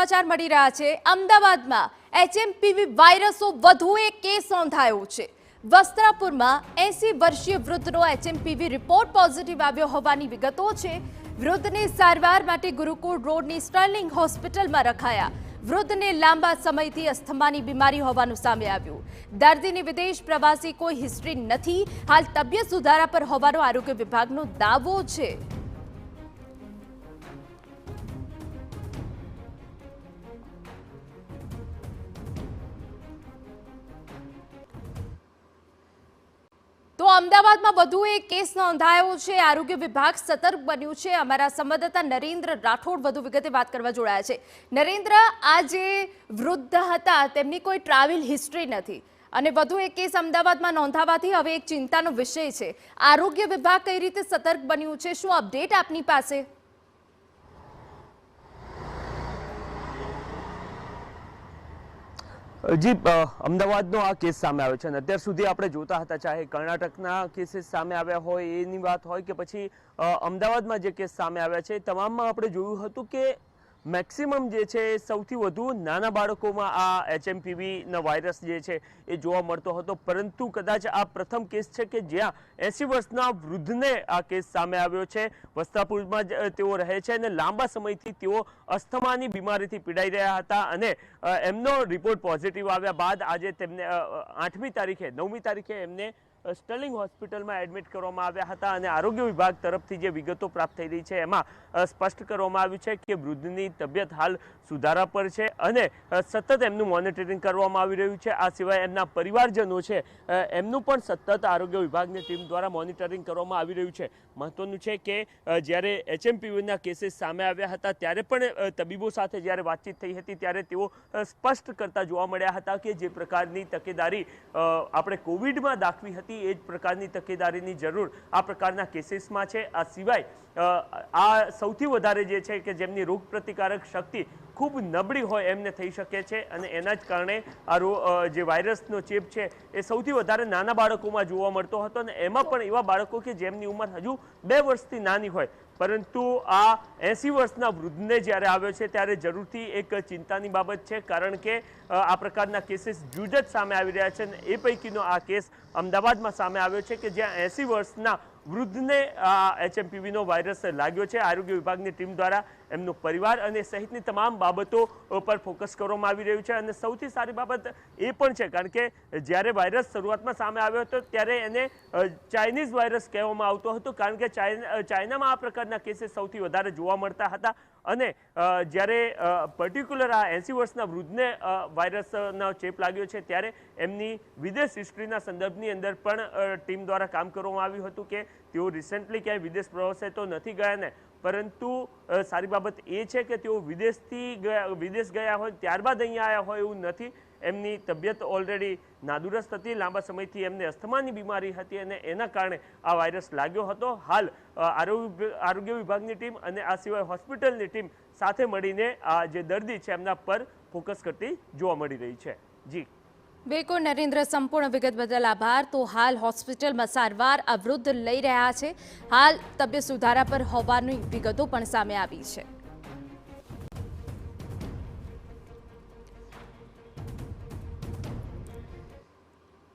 સમાચાર મળી રહ્યા છે। અમદાવાદમાં એચએમપીવી વાયરસનો વધુ એક કેસ નોંધાયો છે। વસ્ત્રાપુરમાં 80 વર્ષીય વૃદ્ધનો એચએમપીવી રિપોર્ટ પોઝિટિવ આવ્યો હોવાની વિગતો છે। વૃદ્ધને સારવાર માટે ગુરુકુળ રોડની સ્ટર્લિંગ હોસ્પિટલમાં રખાયા। વૃદ્ધને લાંબા સમયથી અસ્થમાની બીમારી હોવાનું સામે આવ્યું। દર્દીની વિદેશ પ્રવાસી કોઈ હિસ્ટ્રી નથી। હાલ તબિયત સુધારા પર હોવાનો આરોગ્ય વિભાગનો દાવો છે। તો અમદાવાદમાં વધુ એક કેસ નોંધાયો છે। આરોગ્ય વિભાગ સતર્ક બન્યું છે। અમારા સંવાદદાતા નરેન્દ્ર રાઠોડ વધુ વિગતે વાત કરવા જોડાયા છે। નરેન્દ્ર, આ જે વૃદ્ધ હતા તેમની કોઈ ટ્રાવેલ હિસ્ટ્રી નથી અને વધુ એક કેસ અમદાવાદમાં નોંધાવાથી હવે એક ચિંતાનો વિષય છે। આરોગ્ય વિભાગ કઈ રીતે સતર્ક બન્યું છે, શું અપડેટ આપની પાસે? જી, અમદાવાદનો આ કેસ સામે આવ્યો છે અને અત્યાર સુધી આપણે જોતા હતા, ચાહે કર્ણાટકના કેસીસ સામે આવ્યા હોય એની વાત હોય કે પછી અમદાવાદમાં જે કેસ સામે આવ્યા છે તમામમાં આપણે જોયું હતું કે મેક્સિમમ જે છે સૌથી વધુ નાના બાળકોમાં આ એચએમપીવીનો વાયરસ જે છે એ જોવા મળતો હતો, પરંતુ કદાચ આ પ્રથમ કેસ છે કે જ્યાં 80 વર્ષના વૃદ્ધને આ કેસ સામે આવ્યો છે। વસ્ત્રાપુરમાં તેઓ રહે છે અને લાંબા સમયથી તેઓ અસ્થમાની બીમારીથી પીડાઈ રહ્યા હતા અને એમનો રિપોર્ટ પોઝિટિવ આવ્યા બાદ આજે તેમને 9મી તારીખે એમને સ્ટર્લિંગ હોસ્પિટલમાં એડમિટ કરવામાં આવ્યા હતા અને આરોગ્ય વિભાગ તરફથી જે વિગતો પ્રાપ્ત થઈ રહી છે એમાં સ્પષ્ટ કરવામાં આવ્યું છે કે વૃદ્ધની તબિયત હાલ સુધારા પર છે અને સતત એમનું મોનિટરિંગ કરવામાં આવી રહ્યું છે। આ સિવાય એમના પરિવારજનો છે એમનું પણ સતત આરોગ્ય વિભાગની ટીમ દ્વારા મોનિટરિંગ કરવામાં આવી રહ્યું છે। મહત્વનું છે કે જ્યારે એચએમપીવીના કેસીસ સામે આવ્યા હતા ત્યારે પણ તબીબો સાથે જ્યારે વાતચીત થઈ હતી ત્યારે તેઓ સ્પષ્ટ કરતા જોવા મળ્યા હતા કે જે પ્રકારની તકેદારી આપણે કોવિડમાં દાખવી હતી એ જ પ્રકારની તકેદારીની જરૂર આ પ્રકારના કેસીસમાં છે। આ સિવાય આ સૌથી વધારે જે છે કે જેમની રોગ પ્રતિકારક શક્તિ ખૂબ નબળી હોય એમને થઈ શકે છે અને એના જ કારણે આ જે વાયરસનો ચેપ છે એ સૌથી વધારે નાના બાળકોમાં જોવા મળતો હતો અને એમાં પણ એવા બાળકો કે જેમની ઉંમર હજુ 2 વર્ષથી નાની હોય, પરંતુ આ 80 વર્ષના વૃદ્ધને જ્યારે આવ્યો છે ત્યારે જરૂરથી એક ચિંતાની બાબત છે, કારણ કે આ પ્રકારના કેસીસ જુજ સામે આવી રહ્યા છે અને એ પૈકીનો આ કેસ અમદાવાદમાં સામે આવ્યો છે કે જ્યાં 80 વર્ષના વૃદ્ધને આ એચએમપીવીનો વાયરસ લાગ્યો છે। આરોગ્ય વિભાગની ટીમ દ્વારા એમનો પરિવાર અને સહિતની તમામ બાબતો પર ફોકસ કરવામાં આવી રહ્યું છે અને સૌથી સારી બાબત એ પણ છે કારણ કે જ્યારે વાયરસ શરૂઆતમાં સામે આવ્યો હતો ત્યારે એને ચાઇનીઝ વાયરસ કહેવામાં આવતો હતો, કારણ કે ચાઇનામાં આ પ્રકારના કેસીસ સૌથી વધારે જોવા મળતા હતા અને જ્યારે પર્ટિક્યુલર આ 80 વર્ષના વૃદ્ધને વાયરસનો ચેપ લાગ્યો છે ત્યારે એમની વિદેશ હિસ્ટ્રીના સંદર્ભની અંદર પણ ટીમ દ્વારા કામ કરવામાં આવ્યું હતું કે તેઓ રિસેન્ટલી ક્યાંય વિદેશ પ્રવાસે તો નથી ગયા ને, પરંતુ સારી બાબત એ છે કે તેઓ વિદેશ ગયા હોય ત્યારબાદ અહીંયા આવ્યા હોય એવું નથી। એમની તબિયત ઓલરેડી નાદુરસ્ત હતી, લાંબા સમયથી એમને અસ્થમાની બીમારી હતી અને એના કારણે આ વાયરસ લાગ્યો હતો। હાલ આરોગ્ય વિભાગની ટીમ અને આ સિવાય હોસ્પિટલની ટીમ સાથે મળીને આ જે દર્દી છે એમના પર ફોકસ કરતી જોવા મળી રહી છે। જી બિલકુલ નરેન્દ્ર, સંપૂર્ણ વિગત બદલ આભાર। તો હાલ હોસ્પિટલમાં સારવાર આ વૃદ્ધ લઈ રહ્યા છે। હાલ તબિયત સુધારા પર હોવાની વિગતો પણ સામે આવી છે।